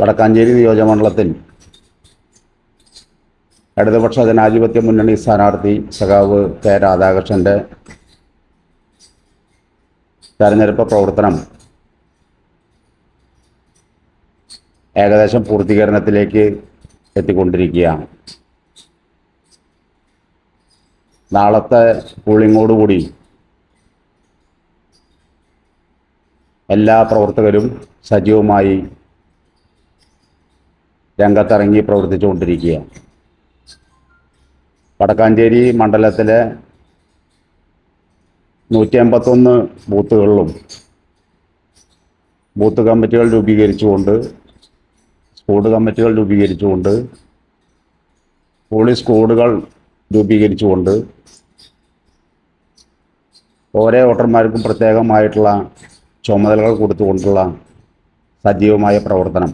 വടക്കാഞ്ചേരി നിയോജകമണ്ഡലത്തിൽ ഇടതുപക്ഷ ജനാധിപത്യ മുന്നണി സ്ഥാനാർത്ഥി സഖാവ് കെ രാധാകൃഷ്ണൻ്റെ തെരഞ്ഞെടുപ്പ് പ്രവർത്തനം ഏകദേശം പൂർത്തീകരണത്തിലേക്ക് എത്തിക്കൊണ്ടിരിക്കുകയാണ്. നാളത്തെ പോളിങ്ങോടുകൂടി എല്ലാ പ്രവർത്തകരും സജീവമായി രംഗത്തിറങ്ങി പ്രവർത്തിച്ചുകൊണ്ടിരിക്കുകയാണ്. വടക്കാഞ്ചേരി മണ്ഡലത്തിലെ 151 ബൂത്തുകളിലും ബൂത്ത് കമ്മിറ്റികൾ രൂപീകരിച്ചുകൊണ്ട്, സ്ക്വാഡ് കമ്മിറ്റികൾ രൂപീകരിച്ചുകൊണ്ട്, പോളിംഗ് സ്ക്വാഡുകൾ രൂപീകരിച്ചുകൊണ്ട് ഓരോ വോട്ടർമാർക്കും പ്രത്യേകമായിട്ടുള്ള ചുമതലകൾ കൊടുത്തുകൊണ്ടുള്ള സജീവമായ പ്രവർത്തനം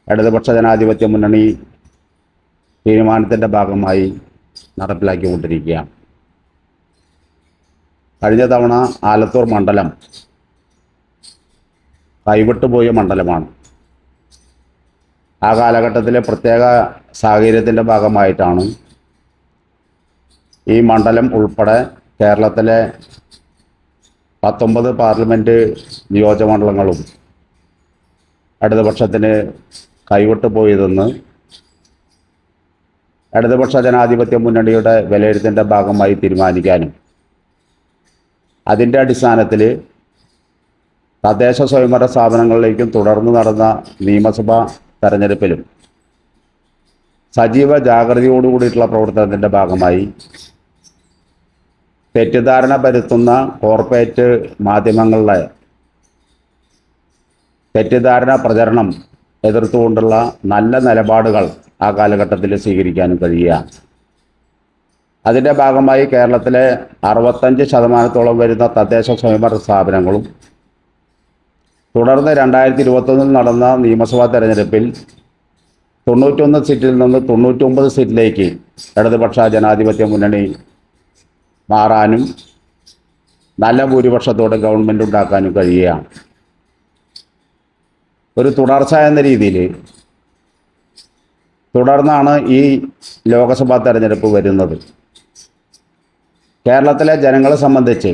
ഇടതുപക്ഷ ജനാധിപത്യ മുന്നണി തീരുമാനത്തിൻ്റെ ഭാഗമായി നടപ്പിലാക്കിക്കൊണ്ടിരിക്കുകയാണ്. കഴിഞ്ഞ തവണ ആലത്തൂർ മണ്ഡലം കൈവിട്ടുപോയ മണ്ഡലമാണ്. ആ കാലഘട്ടത്തിലെ പ്രത്യേക സാഹചര്യത്തിൻ്റെ ഭാഗമായിട്ടാണ് ഈ മണ്ഡലം ഉൾപ്പെടെ കേരളത്തിലെ 19 പാർലമെൻറ്റ് നിയോജകമണ്ഡലങ്ങളും ഇടതുപക്ഷത്തിന് കൈവിട്ടു പോയതെന്ന് ഇടതുപക്ഷ ജനാധിപത്യ മുന്നണിയുടെ വിലയിരുത്തലിൻ്റെ ഭാഗമായി തീരുമാനിക്കാനും അതിൻ്റെ അടിസ്ഥാനത്തിൽ തദ്ദേശ സ്വയംഭരണ സ്ഥാപനങ്ങളിലേക്കും തുടർന്ന് നടന്ന നിയമസഭാ തെരഞ്ഞെടുപ്പിലും സജീവ ജാഗ്രതയോടുകൂടിയിട്ടുള്ള പ്രവർത്തനത്തിൻ്റെ ഭാഗമായി തെറ്റിദ്ധാരണ പരത്തുന്ന കോർപ്പറേറ്റ് മാധ്യമങ്ങളുടെ തെറ്റിദ്ധാരണ പ്രചരണം എതിർത്തുകൊണ്ടുള്ള നല്ല നിലപാടുകൾ ആ കാലഘട്ടത്തിൽ സ്വീകരിക്കാനും കഴിയുക. അതിൻ്റെ ഭാഗമായി കേരളത്തിലെ 65% വരുന്ന തദ്ദേശ സ്വയംഭരണ സ്ഥാപനങ്ങളും തുടർന്ന് 2021 നടന്ന നിയമസഭാ തെരഞ്ഞെടുപ്പിൽ 91 സീറ്റിൽ നിന്ന് 99 സീറ്റിലേക്ക് ഇടതുപക്ഷ ജനാധിപത്യ മുന്നണി മാറാനും നല്ല ഭൂരിപക്ഷത്തോടെ ഗവൺമെൻറ് ഉണ്ടാക്കാനും കഴിയുകയാണ്. ഒരു തുടർച്ച എന്ന രീതിയിൽ തുടർന്നാണ് ഈ ലോക്സഭാ തെരഞ്ഞെടുപ്പ് വരുന്നത്. കേരളത്തിലെ ജനങ്ങളെ സംബന്ധിച്ച്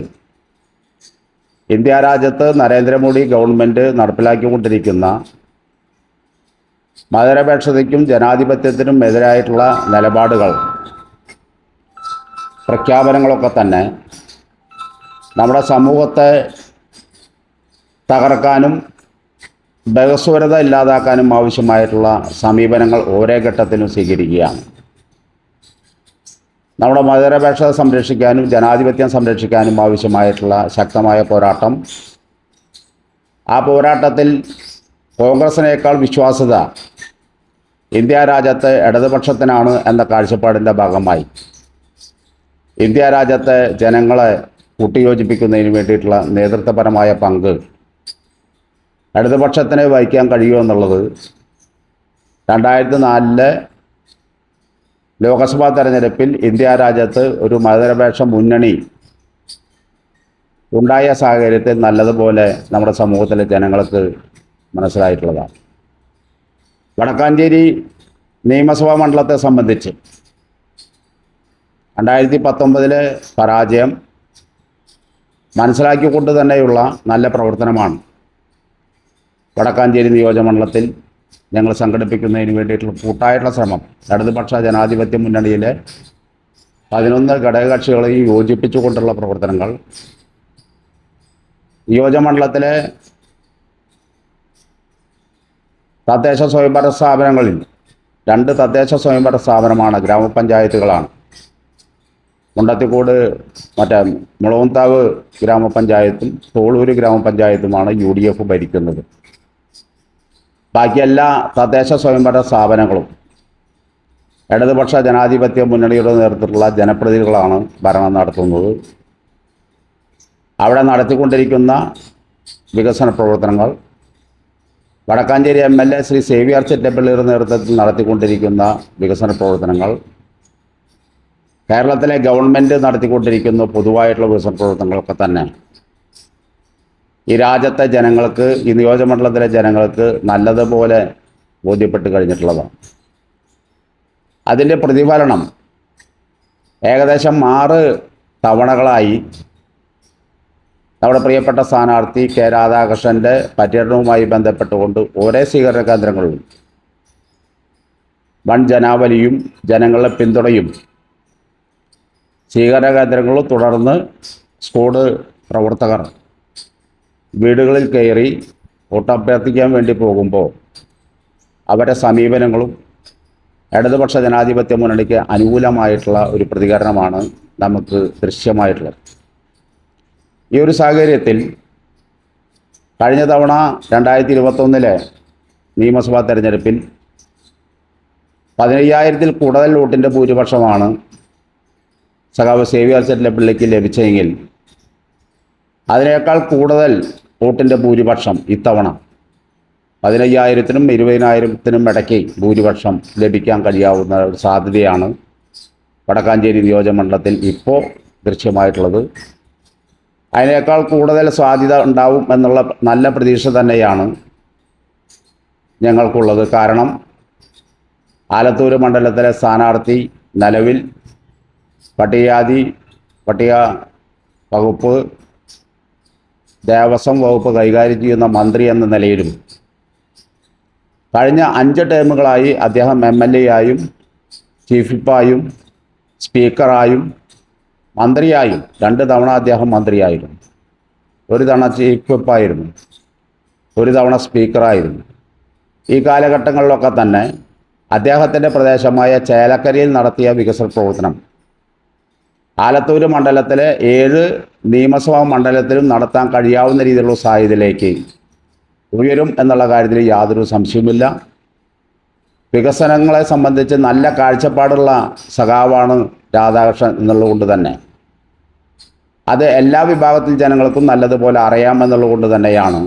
ഇന്ത്യ രാജ്യത്ത് നരേന്ദ്രമോദി ഗവൺമെൻറ് നടപ്പിലാക്കിക്കൊണ്ടിരിക്കുന്ന മതനിരപേക്ഷതയ്ക്കും ജനാധിപത്യത്തിനും എതിരായിട്ടുള്ള നിലപാടുകൾ, പ്രഖ്യാപനങ്ങളൊക്കെ തന്നെ നമ്മുടെ സമൂഹത്തെ തകർക്കാനും ബഹുസ്വരത ഇല്ലാതാക്കാനും ആവശ്യമായിട്ടുള്ള സമീപനങ്ങൾ ഓരോ ഘട്ടത്തിലും സ്വീകരിക്കുകയാണ്. നമ്മുടെ മതനിരപേക്ഷത സംരക്ഷിക്കാനും ജനാധിപത്യം സംരക്ഷിക്കാനും ആവശ്യമായിട്ടുള്ള ശക്തമായ പോരാട്ടം, ആ പോരാട്ടത്തിൽ കോൺഗ്രസിനേക്കാൾ വിശ്വാസ്യത ഇന്ത്യ രാജ്യത്തെ ഇടതുപക്ഷത്തിനാണ് എന്ന കാഴ്ചപ്പാടിൻ്റെ ഭാഗമായി ഇന്ത്യ രാജ്യത്തെ ജനങ്ങളെ കൂട്ടിയോജിപ്പിക്കുന്നതിന് വേണ്ടിയിട്ടുള്ള നേതൃത്വപരമായ പങ്ക് ഇടതുപക്ഷത്തിന് വഹിക്കാൻ കഴിയുമെന്നുള്ളത് 2004 ലോക്സഭാ തെരഞ്ഞെടുപ്പിൽ ഇന്ത്യ രാജ്യത്ത് ഒരു മതനിരപേക്ഷ മുന്നണി ഉണ്ടായ സാഹചര്യത്തിൽ നല്ലതുപോലെ നമ്മുടെ സമൂഹത്തിലെ ജനങ്ങൾക്ക് മനസ്സിലായിട്ടുള്ളതാണ്. വടക്കാഞ്ചേരി നിയമസഭാ മണ്ഡലത്തെ സംബന്ധിച്ച് 2019 പരാജയം മനസ്സിലാക്കിക്കൊണ്ട് തന്നെയുള്ള നല്ല പ്രവർത്തനമാണ് വടക്കാഞ്ചേരി നിയോജകമണ്ഡലത്തിൽ ഞങ്ങൾ സംഘടിപ്പിക്കുന്നതിന് വേണ്ടിയിട്ടുള്ള കൂട്ടായിട്ടുള്ള ശ്രമം. ഇടതുപക്ഷ ജനാധിപത്യ മുന്നണിയിലെ 11 ഘടകകക്ഷികളെയും യോജിപ്പിച്ചുകൊണ്ടുള്ള പ്രവർത്തനങ്ങൾ നിയോജകമണ്ഡലത്തിലെ തദ്ദേശ സ്വയംഭരണ സ്ഥാപനങ്ങളിൽ 2 തദ്ദേശ സ്വയംഭരണ സ്ഥാപനമാണ്, ഗ്രാമപഞ്ചായത്തുകളാണ്. മുണ്ടത്തിക്കോട് മുളവന്താവ് ഗ്രാമപഞ്ചായത്തും തോളൂര് ഗ്രാമപഞ്ചായത്തുമാണ് UDF ഭരിക്കുന്നത്. ബാക്കി എല്ലാ തദ്ദേശ സ്വയംഭരണ സ്ഥാപനങ്ങളും ഇടതുപക്ഷ ജനാധിപത്യ മുന്നണിയുടെ നേതൃത്വത്തിലുള്ള ജനപ്രതിനിധികളാണ് ഭരണം നടത്തുന്നത്. അവിടെ നടത്തിക്കൊണ്ടിരിക്കുന്ന വികസന പ്രവർത്തനങ്ങൾ വടക്കാഞ്ചേരി MLA ശ്രീ സേവ്യർ ചെറ്റപ്പള്ളിയുടെ നേതൃത്വത്തിൽ നടത്തിക്കൊണ്ടിരിക്കുന്ന വികസന പ്രവർത്തനങ്ങൾ, കേരളത്തിലെ ഗവൺമെൻറ് നടത്തിക്കൊണ്ടിരിക്കുന്ന പൊതുവായിട്ടുള്ള വികസന പ്രവർത്തനങ്ങളൊക്കെ തന്നെ ഈ രാജ്യത്തെ ജനങ്ങൾക്ക്, ഈ നിയോജകമണ്ഡലത്തിലെ ജനങ്ങൾക്ക് നല്ലതുപോലെ ബോധ്യപ്പെട്ട് കഴിഞ്ഞിട്ടുള്ളതാണ്. അതിൻ്റെ പ്രതിഫലനം ഏകദേശം 6 തവണകളായി നമ്മുടെ പ്രിയപ്പെട്ട സ്ഥാനാർത്ഥി കെ രാധാകൃഷ്ണൻ്റെ പര്യടനവുമായി ബന്ധപ്പെട്ടുകൊണ്ട് ഒരേ സ്വീകരണ കേന്ദ്രങ്ങളിലും വൻ ജനാവലിയും ജനങ്ങളുടെ പിന്തുണയും സ്വീകരണ കേന്ദ്രങ്ങളും, തുടർന്ന് സ്ക്വാഡ് പ്രവർത്തകർ വീടുകളിൽ കയറി വോട്ടഭ്യർത്ഥിക്കാൻ വേണ്ടി പോകുമ്പോൾ അവരുടെ സമീപനങ്ങളും ഇടതുപക്ഷ ജനാധിപത്യ മുന്നണിക്ക് അനുകൂലമായിട്ടുള്ള ഒരു പ്രതികരണമാണ് നമുക്ക് ദൃശ്യമായിട്ടുള്ളത്. ഈ ഒരു സാഹചര്യത്തിൽ കഴിഞ്ഞ തവണ 2021 നിയമസഭാ തെരഞ്ഞെടുപ്പിൽ 15,000-ൽ കൂടുതൽ വോട്ടിൻ്റെ ഭൂരിപക്ഷമാണ് സഖാവ് സേവ്യർ ചെല്ലപ്പിള്ളിക്ക് ലഭിച്ചെങ്കിൽ അതിനേക്കാൾ കൂടുതൽ വോട്ടിൻ്റെ ഭൂരിപക്ഷം ഇത്തവണ 15,000-നും 20,000-നും ഇടയ്ക്ക് ഭൂരിപക്ഷം ലഭിക്കാൻ കഴിയാവുന്ന ഒരു സാധ്യതയാണ് വടക്കാഞ്ചേരി നിയോജകമണ്ഡലത്തിൽ ഇപ്പോൾ ദൃശ്യമായിട്ടുള്ളത്. അതിനേക്കാൾ കൂടുതൽ സാധ്യത ഉണ്ടാവും എന്നുള്ള നല്ല പ്രതീക്ഷ തന്നെയാണ് ഞങ്ങൾക്കുള്ളത്. കാരണം ആലത്തൂർ മണ്ഡലത്തിലെ സ്ഥാനാർത്ഥി നിലവിൽ പട്ടിക വകുപ്പ്, ദേവസ്വം വകുപ്പ് കൈകാര്യം ചെയ്യുന്ന മന്ത്രി എന്ന നിലയിലും കഴിഞ്ഞ 5 ടേമുകളായി അദ്ദേഹം MLA ആയും ചീഫ് വിപ്പായും സ്പീക്കറായും മന്ത്രിയായും 2 തവണ അദ്ദേഹം മന്ത്രിയായിരുന്നു, 1 തവണ ചീഫ് വിപ്പായിരുന്നു, 1 തവണ സ്പീക്കറായിരുന്നു. ഈ കാലഘട്ടങ്ങളിലൊക്കെ തന്നെ അദ്ദേഹത്തിൻ്റെ പ്രദേശമായ ചേലക്കരയിൽ നടത്തിയ വികസന പ്രവർത്തനം ആലത്തൂർ മണ്ഡലത്തിലെ 7 നിയമസഭാ മണ്ഡലത്തിലും നടത്താൻ കഴിയാവുന്ന രീതിയിലുള്ള സാഹചര്യത്തിലേക്ക് ഉയരും എന്നുള്ള കാര്യത്തിൽ യാതൊരു സംശയവുമില്ല. വികസനങ്ങളെ സംബന്ധിച്ച് നല്ല കാഴ്ചപ്പാടുള്ള സഖാവാണ് രാധാകൃഷ്ണൻ എന്നുള്ളതുകൊണ്ട് തന്നെ അത് എല്ലാ വിഭാഗത്തിൽ ജനങ്ങൾക്കും നല്ലതുപോലെ അറിയാമെന്നുള്ളതുകൊണ്ട് തന്നെയാണ്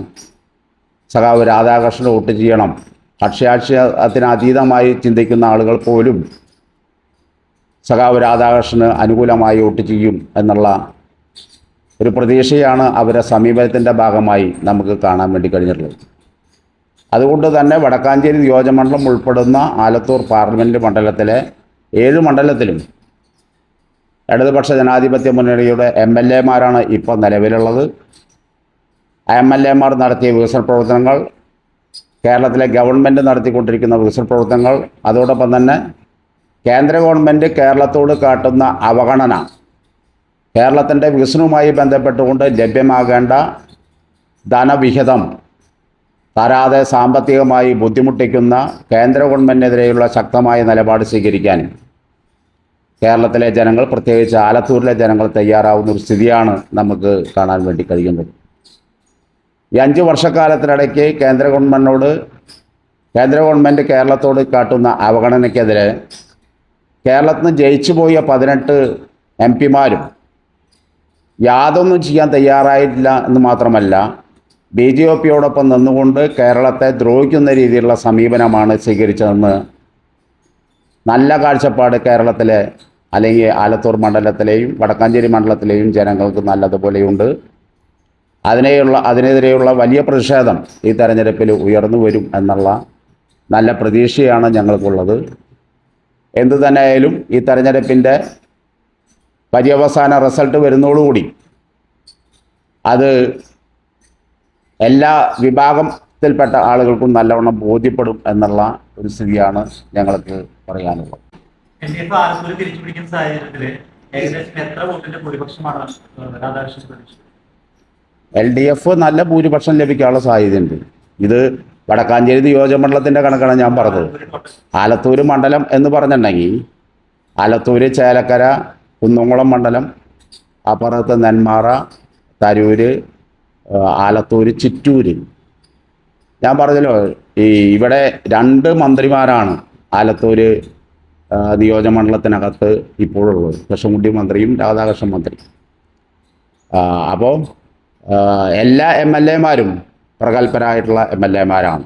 സഖാവ് രാധാകൃഷ്ണൻ വോട്ട് ചെയ്യണം, കക്ഷിരാഷ്ട്രീയത്തിന് അതീതമായി ചിന്തിക്കുന്ന ആളുകൾ പോലും സഖാവ് രാധാകൃഷ്ണന് അനുകൂലമായി വോട്ട് ചെയ്യും എന്നുള്ള ഒരു പ്രതീക്ഷയാണ് അവരുടെ സമീപനത്തിൻ്റെ ഭാഗമായി നമുക്ക് കാണാൻ വേണ്ടി കഴിഞ്ഞിട്ടുള്ളത്. അതുകൊണ്ട് തന്നെ വടക്കാഞ്ചേരി നിയോജകമണ്ഡലം ഉൾപ്പെടുന്ന ആലത്തൂർ പാർലമെൻറ്റ് മണ്ഡലത്തിലെ 7 മണ്ഡലത്തിലും ഇടതുപക്ഷ ജനാധിപത്യ മുന്നണിയുടെ MLA-മാരാണ് ഇപ്പോൾ നിലവിലുള്ളത്. MLA-മാർ നടത്തിയ വികസന പ്രവർത്തനങ്ങൾ, കേരളത്തിലെ ഗവൺമെൻറ് നടത്തിക്കൊണ്ടിരിക്കുന്ന വികസന പ്രവർത്തനങ്ങൾ, അതോടൊപ്പം തന്നെ കേന്ദ്ര ഗവൺമെൻറ് കേരളത്തോട് കാട്ടുന്ന അവഗണന, കേരളത്തിൻ്റെ വികസനവുമായി ബന്ധപ്പെട്ടുകൊണ്ട് ലഭ്യമാകേണ്ട ധനവിഹിതം തരാതെ സാമ്പത്തികമായി ബുദ്ധിമുട്ടിക്കുന്ന കേന്ദ്ര ഗവൺമെൻറ്റിനെതിരെയുള്ള ശക്തമായ നിലപാട് സ്വീകരിക്കാൻ കേരളത്തിലെ ജനങ്ങൾ, പ്രത്യേകിച്ച് ആലത്തൂരിലെ ജനങ്ങൾ തയ്യാറാവുന്ന ഒരു സ്ഥിതിയാണ് നമുക്ക് കാണാൻ വേണ്ടി കഴിയുന്നത്. ഈ 5 വർഷക്കാലത്തിനിടയ്ക്ക് കേന്ദ്ര ഗവൺമെൻറ് കേരളത്തോട് കാട്ടുന്ന അവഗണനയ്ക്കെതിരെ കേരളത്തിൽ നിന്ന് ജയിച്ചു പോയ 18 MP-മാരും യാതൊന്നും ചെയ്യാൻ തയ്യാറായിട്ടില്ല എന്ന് മാത്രമല്ല, BJP-യോടൊപ്പം നിന്നുകൊണ്ട് കേരളത്തെ ദ്രോഹിക്കുന്ന രീതിയിലുള്ള സമീപനമാണ് സ്വീകരിച്ചതെന്ന് നല്ല കാഴ്ചപ്പാട് കേരളത്തിലെ അല്ലെങ്കിൽ ആലത്തൂർ മണ്ഡലത്തിലെയും വടക്കാഞ്ചേരി മണ്ഡലത്തിലെയും ജനങ്ങൾക്ക് നല്ലതുപോലെയുണ്ട്. അതിനെതിരെയുള്ള വലിയ പ്രതിഷേധം ഈ തെരഞ്ഞെടുപ്പിൽ ഉയർന്നു വരും എന്നുള്ള നല്ല പ്രതീക്ഷയാണ് ഞങ്ങൾക്കുള്ളത്. എന്തു തന്നെയായാലും ഈ തെരഞ്ഞെടുപ്പിൻ്റെ പര്യവസാന റിസൾട്ട് വരുന്നതോടുകൂടി അത് എല്ലാ വിഭാഗത്തിൽപ്പെട്ട ആളുകൾക്കും നല്ലവണ്ണം ബോധ്യപ്പെടും എന്നുള്ള ഒരു സ്ഥിതിയാണ് ഞങ്ങൾക്ക് പറയാനുള്ളത്. LDF നല്ല ഭൂരിപക്ഷം ലഭിക്കാനുള്ള സാധ്യതയുണ്ട്. ഇത് വടക്കാഞ്ചേരി നിയോജകമണ്ഡലത്തിൻ്റെ കണക്കാണ് ഞാൻ പറഞ്ഞത്. ആലത്തൂർ മണ്ഡലം എന്ന് പറഞ്ഞിട്ടുണ്ടെങ്കിൽ ആലത്തൂർ, ചേലക്കര, കുന്നംകുളം മണ്ഡലം, അപ്പുറത്ത് നെന്മാറ, തരൂർ, ആലത്തൂർ, ചിറ്റൂര്. ഞാൻ പറഞ്ഞല്ലോ, ഇവിടെ 2 മന്ത്രിമാരാണ് ആലത്തൂർ നിയോജകമണ്ഡലത്തിനകത്ത് ഇപ്പോഴുള്ളത്, കൃഷ്ണൻകുട്ടി മന്ത്രിയും രാധാകൃഷ്ണൻ മന്ത്രി. അപ്പോൾ എല്ലാ MLA-മാരും പ്രഗത്ഭരായിട്ടുള്ള MLA-മാരാണ്.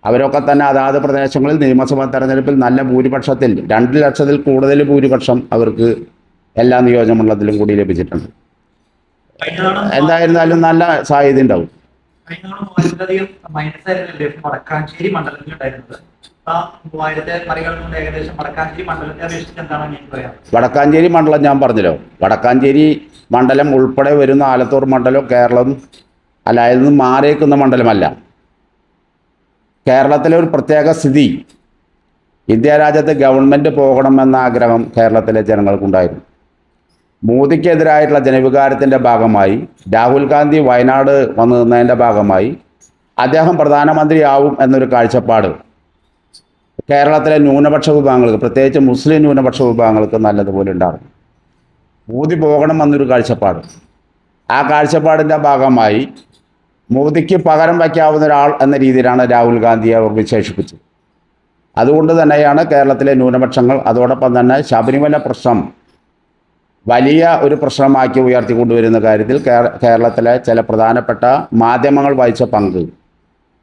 അവരൊക്കെ തന്നെ അതാത് പ്രദേശങ്ങളിൽ നിയമസഭാ തെരഞ്ഞെടുപ്പിൽ നല്ല ഭൂരിപക്ഷത്തിൽ 2 ലക്ഷത്തിൽ കൂടുതൽ ഭൂരിപക്ഷം അവർക്ക് എല്ലാ നിയോജകമണ്ഡലത്തിലും കൂടി ലഭിച്ചിട്ടുണ്ട്. കഴിഞ്ഞ തവണ എന്തായിരുന്നാലും നല്ല സാധ്യത ഉണ്ടാവും. കഴിഞ്ഞ തവണ 3000-ലധികം മൈനസായിരുന്നു വടക്കാഞ്ചേരി മണ്ഡലത്തിൽ ഉണ്ടായിരുന്നത്. ആ 3000-ത്തെ മറികടന്നുകൊണ്ട് ഏകദേശം വടക്കാഞ്ചേരി മണ്ഡലത്തെ അപേക്ഷിച്ച് എന്താണ് എനിക്ക് പറയാം? വടക്കാഞ്ചേരി മണ്ഡലം ഞാൻ പറഞ്ഞല്ലോ, വടക്കാഞ്ചേരി മണ്ഡലം ഉൾപ്പെടെ വരുന്ന ആലത്തൂർ മണ്ഡലം കേരളം അല്ല, അതിൽ നിന്ന് മാറിയേക്കുന്ന മണ്ഡലമല്ല. കേരളത്തിലെ ഒരു പ്രത്യേക സ്ഥിതി, ഇന്ത്യ രാജ്യത്ത് ഗവൺമെൻറ് പോകണമെന്ന ആഗ്രഹം കേരളത്തിലെ ജനങ്ങൾക്കുണ്ടായിരുന്നു. മോദിക്കെതിരായിട്ടുള്ള ജനവികാരത്തിൻ്റെ ഭാഗമായി രാഹുൽ ഗാന്ധി വയനാട് വന്നു നിന്നതിൻ്റെ ഭാഗമായി അദ്ദേഹം പ്രധാനമന്ത്രിയാവും എന്നൊരു കാഴ്ചപ്പാട് കേരളത്തിലെ ന്യൂനപക്ഷ വിഭാഗങ്ങൾക്ക്, പ്രത്യേകിച്ച് മുസ്ലിം ന്യൂനപക്ഷ വിഭാഗങ്ങൾക്ക് നല്ലതുപോലെ ഉണ്ടാകും. മോദി പോകണം എന്നൊരു കാഴ്ചപ്പാട്. ആ കാഴ്ചപ്പാടിൻ്റെ ഭാഗമായി മോദിക്ക് പകരം വയ്ക്കാവുന്ന ഒരാൾ എന്ന രീതിയിലാണ് രാഹുൽ ഗാന്ധിയെ അവർ വിശേഷിപ്പിച്ചത്. അതുകൊണ്ട് തന്നെയാണ് കേരളത്തിലെ ന്യൂനപക്ഷങ്ങൾ, അതോടൊപ്പം തന്നെ ശബരിമല പ്രശ്നം വലിയ ഒരു പ്രശ്നമാക്കി ഉയർത്തിക്കൊണ്ടുവരുന്ന കാര്യത്തിൽ കേരളത്തിലെ ചില പ്രധാനപ്പെട്ട മാധ്യമങ്ങൾ വഹിച്ച പങ്ക്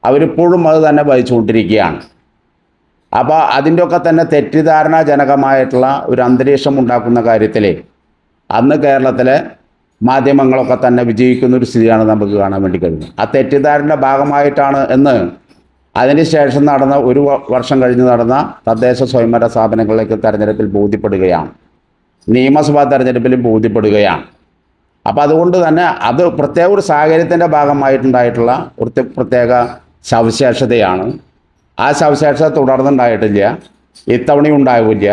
അവരിപ്പോഴും അത് തന്നെ വഹിച്ചുകൊണ്ടിരിക്കുകയാണ്. അപ്പോൾ അതിൻ്റെയൊക്കെ തന്നെ തെറ്റിദ്ധാരണാജനകമായിട്ടുള്ള ഒരു അന്തരീക്ഷം ഉണ്ടാക്കുന്ന കാര്യത്തിൽ അന്ന് കേരളത്തിലെ മാധ്യമങ്ങളൊക്കെ തന്നെ വിജയിക്കുന്ന ഒരു സ്ഥിതിയാണ് നമുക്ക് കാണാൻ വേണ്ടി കഴിയുന്നത്. ആ തെറ്റിദ്ധാരണയുടെ ഭാഗമായിട്ടാണ് എന്ന് അതിനുശേഷം നടന്ന ഒരു വർഷം കഴിഞ്ഞ് നടന്ന തദ്ദേശ സ്വയംഭരണ സ്ഥാപനങ്ങളിലേക്ക് തെരഞ്ഞെടുപ്പിൽ ബോധ്യപ്പെടുകയാണ്, നിയമസഭാ തെരഞ്ഞെടുപ്പിലും ബോധ്യപ്പെടുകയാണ്. അപ്പോൾ അതുകൊണ്ട് തന്നെ അത് പ്രത്യേക ഒരു സാഹചര്യത്തിൻ്റെ ഭാഗമായിട്ടുണ്ടായിട്ടുള്ള ഒരു പ്രത്യേക സവിശേഷതയാണ്. ആ സവിശേഷത തുടർന്നുണ്ടായിട്ടില്ല, ഇത്തവണയും ഉണ്ടാവില്ല.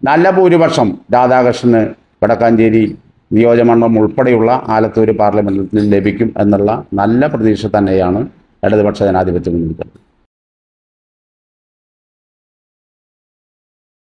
നല്ല ഭൂരിപക്ഷം രാധാകൃഷ്ണന് വടക്കാഞ്ചേരി നിയോജകമണ്ഡലം ഉൾപ്പെടെയുള്ള ആലത്തൂർ പാർലമെൻറ്റിൽ ലഭിക്കും എന്നുള്ള നല്ല പ്രതീക്ഷ തന്നെയാണ് ഇടതുപക്ഷ ജനാധിപത്യ മുന്നണിക്ക്.